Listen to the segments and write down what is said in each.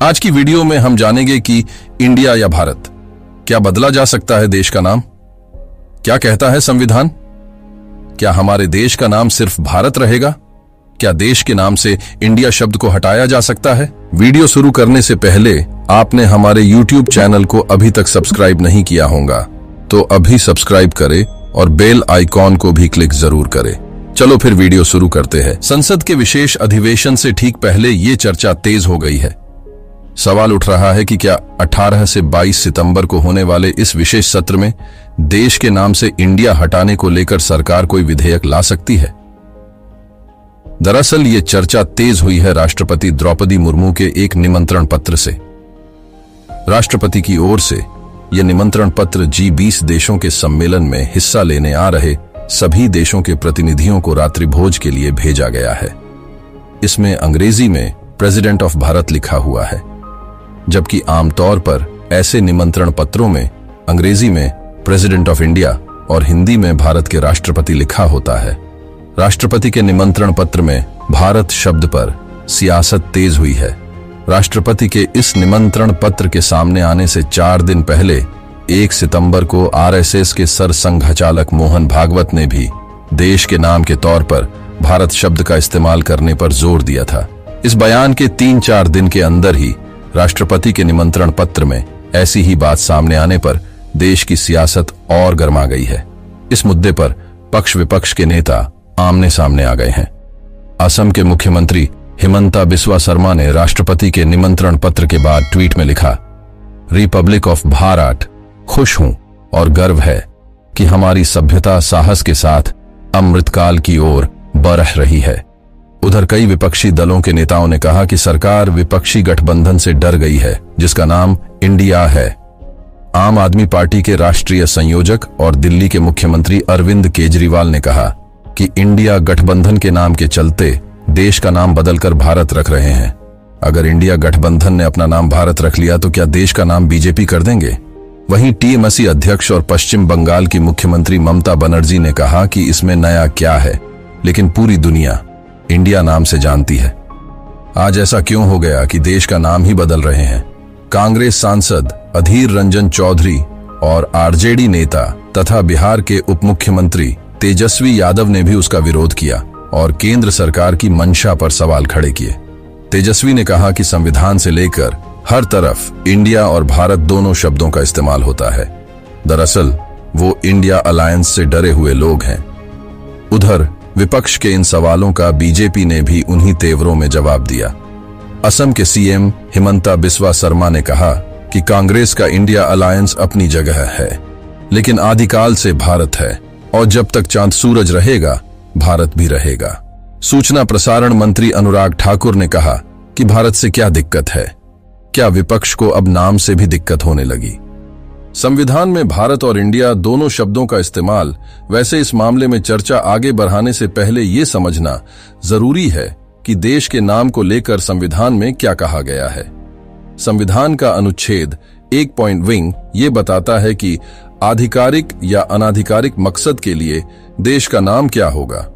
आज की वीडियो में हम जानेंगे कि इंडिया या भारत, क्या बदला जा सकता है देश का नाम? क्या कहता है संविधान? क्या हमारे देश का नाम सिर्फ भारत रहेगा? क्या देश के नाम से इंडिया शब्द को हटाया जा सकता है? वीडियो शुरू करने से पहले आपने हमारे YouTube चैनल को अभी तक सब्सक्राइब नहीं किया होगा तो अभी सब्सक्राइब करें और बेल आइकॉन को भी क्लिक जरूर करें। चलो फिर वीडियो शुरू करते हैं। संसद के विशेष अधिवेशन से ठीक पहले ये चर्चा तेज हो गई है। सवाल उठ रहा है कि क्या 18 से 22 सितंबर को होने वाले इस विशेष सत्र में देश के नाम से इंडिया हटाने को लेकर सरकार कोई विधेयक ला सकती है? दरअसल ये चर्चा तेज हुई है राष्ट्रपति द्रौपदी मुर्मू के एक निमंत्रण पत्र से। राष्ट्रपति की ओर से यह निमंत्रण पत्र G20 देशों के सम्मेलन में हिस्सा लेने आ रहे सभी देशों के प्रतिनिधियों को रात्रि भोज के लिए भेजा गया है। इसमें अंग्रेजी में प्रेसिडेंट ऑफ भारत लिखा हुआ है, जबकि आमतौर पर ऐसे निमंत्रण पत्रों में अंग्रेजी में प्रेसिडेंट ऑफ इंडिया और हिंदी में भारत के राष्ट्रपति लिखा होता है। राष्ट्रपति के निमंत्रण पत्र में भारत शब्द पर सियासत तेज हुई है। राष्ट्रपति के इस निमंत्रण पत्र के सामने आने से 4 दिन पहले 1 सितंबर को RSS के सरसंघचालक मोहन भागवत ने भी देश के नाम के तौर पर भारत शब्द का इस्तेमाल करने पर जोर दिया था। इस बयान के 3-4 दिन के अंदर ही राष्ट्रपति के निमंत्रण पत्र में ऐसी ही बात सामने आने पर देश की सियासत और गर्मा गई है। इस मुद्दे पर पक्ष विपक्ष के नेता आमने सामने आ गए हैं। असम के मुख्यमंत्री हिमंता बिस्वा शर्मा ने राष्ट्रपति के निमंत्रण पत्र के बाद ट्वीट में लिखा, रिपब्लिक ऑफ भारत, खुश हूं और गर्व है कि हमारी सभ्यता साहस के साथ अमृतकाल की ओर बढ़ रही है। उधर कई विपक्षी दलों के नेताओं ने कहा कि सरकार विपक्षी गठबंधन से डर गई है जिसका नाम इंडिया है। आम आदमी पार्टी के राष्ट्रीय संयोजक और दिल्ली के मुख्यमंत्री अरविंद केजरीवाल ने कहा कि इंडिया गठबंधन के नाम के चलते देश का नाम बदलकर भारत रख रहे हैं। अगर इंडिया गठबंधन ने अपना नाम भारत रख लिया तो क्या देश का नाम बीजेपी कर देंगे? वहीं TMC अध्यक्ष और पश्चिम बंगाल की मुख्यमंत्री ममता बनर्जी ने कहा कि इसमें नया क्या है, लेकिन पूरी दुनिया इंडिया नाम से जानती है। आज ऐसा क्यों हो गया कि देश का नाम ही बदल रहे हैं? कांग्रेस सांसद अधीर रंजन चौधरी और RJD नेता तथा बिहार के उप मुख्यमंत्री तेजस्वी यादव ने भी उसका विरोध किया और केंद्र सरकार की मंशा पर सवाल खड़े किए। तेजस्वी ने कहा कि संविधान से लेकर हर तरफ इंडिया और भारत दोनों शब्दों का इस्तेमाल होता है। दरअसल वो इंडिया अलायंस से डरे हुए लोग हैं। उधर विपक्ष के इन सवालों का बीजेपी ने भी उन्हीं तेवरों में जवाब दिया। असम के CM हिमंता बिस्वा शर्मा ने कहा कि कांग्रेस का इंडिया अलायंस अपनी जगह है, लेकिन आदिकाल से भारत है और जब तक चांद सूरज रहेगा भारत भी रहेगा। सूचना प्रसारण मंत्री अनुराग ठाकुर ने कहा कि भारत से क्या दिक्कत है? क्या विपक्ष को अब नाम से भी दिक्कत होने लगी? संविधान में भारत और इंडिया दोनों शब्दों का इस्तेमाल, वैसे इस मामले में चर्चा आगे बढ़ाने से पहले ये समझना जरूरी है कि देश के नाम को लेकर संविधान में क्या कहा गया है। संविधान का अनुच्छेद 1 ये बताता है कि आधिकारिक या अनाधिकारिक मकसद के लिए देश का नाम क्या होगा।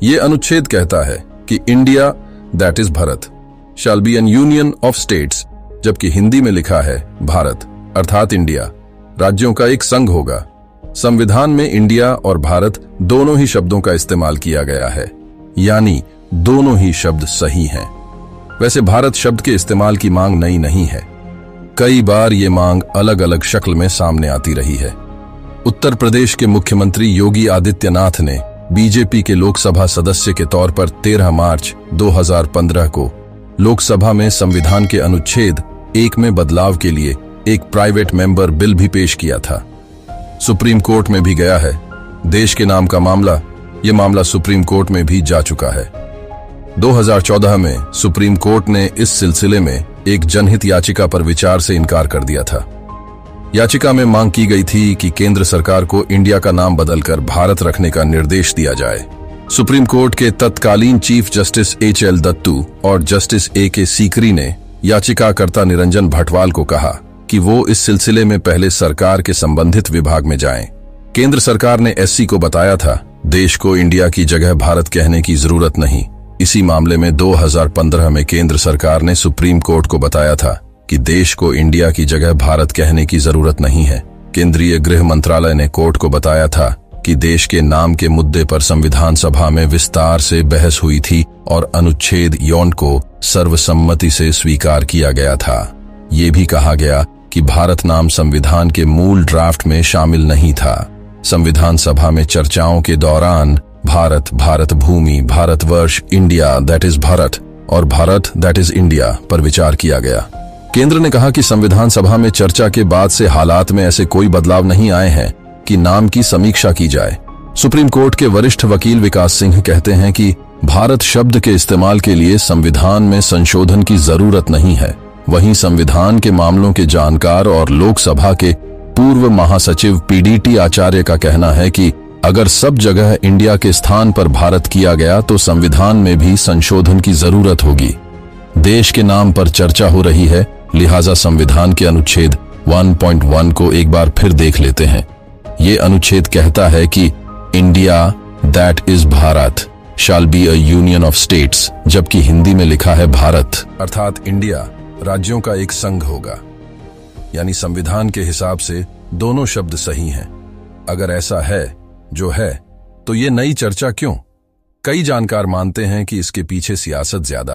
ये अनुच्छेद कहता है कि India, that is Bharat, shall be an union of states, जबकि हिंदी में लिखा है भारत अर्थात इंडिया राज्यों का एक संघ होगा। संविधान में इंडिया और भारत दोनों ही शब्दों का इस्तेमाल किया गया है, यानी दोनों ही शब्द सही हैं। वैसे भारत शब्द के इस्तेमाल की मांग नई नहीं है। कई बार ये मांग अलग अलग शक्ल में सामने आती रही है। उत्तर प्रदेश के मुख्यमंत्री योगी आदित्यनाथ ने बीजेपी के लोकसभा सदस्य के तौर पर 13 मार्च 2015 को लोकसभा में संविधान के अनुच्छेद 1 में बदलाव के लिए एक प्राइवेट मेंबर बिल भी पेश किया था। सुप्रीम कोर्ट में भी गया है। देश के नाम का मामला, यह मामला सुप्रीम कोर्ट में भी जा चुका है। 2014 में सुप्रीम कोर्ट ने इस सिलसिले में एक जनहित याचिका पर विचार से इनकार कर दिया था। याचिका में मांग की गई थी कि केंद्र सरकार को इंडिया का नाम बदलकर भारत रखने का निर्देश दिया जाए। सुप्रीम कोर्ट के तत्कालीन चीफ जस्टिस HL दत्तू और जस्टिस AK सीकरी ने याचिकाकर्ता निरंजन भटवाल को कहा कि वो इस सिलसिले में पहले सरकार के संबंधित विभाग में जाएं। केंद्र सरकार ने SC को बताया था, देश को इंडिया की जगह भारत कहने की जरूरत नहीं, इसी मामले में 2015 में केंद्र सरकार ने सुप्रीम कोर्ट को बताया था कि देश को इंडिया की जगह भारत कहने की जरूरत नहीं है। केंद्रीय गृह मंत्रालय ने कोर्ट को बताया था कि देश के नाम के मुद्दे पर संविधान सभा में विस्तार से बहस हुई थी और अनुच्छेद 4 को सर्वसम्मति से स्वीकार किया गया था। ये भी कहा गया कि भारत नाम संविधान के मूल ड्राफ्ट में शामिल नहीं था। संविधान सभा में चर्चाओं के दौरान भारत, भारत भूमि, Bharatvarsh, India that is Bharat और भारत दैट इज इंडिया पर विचार किया गया। केंद्र ने कहा कि संविधान सभा में चर्चा के बाद से हालात में ऐसे कोई बदलाव नहीं आए हैं कि नाम की समीक्षा की जाए। सुप्रीम कोर्ट के वरिष्ठ वकील विकास सिंह कहते हैं कि भारत शब्द के इस्तेमाल के लिए संविधान में संशोधन की जरूरत नहीं है। वहीं संविधान के मामलों के जानकार और लोकसभा के पूर्व महासचिव पीडीटी आचार्य का कहना है कि अगर सब जगह इंडिया के स्थान पर भारत किया गया तो संविधान में भी संशोधन की जरूरत होगी। देश के नाम पर चर्चा हो रही है, लिहाजा संविधान के अनुच्छेद 1.1 को एक बार फिर देख लेते हैं। ये अनुच्छेद कहता है कि India that is Bharat shall be a union of states, जबकि हिंदी में लिखा है भारत, अर्थात इंडिया राज्यों का एक संघ होगा। यानी संविधान के हिसाब से दोनों शब्द सही हैं। अगर ऐसा है जो है तो ये नई चर्चा क्यों? कई जानकार मानते हैं कि इसके पीछे सियासत ज्यादा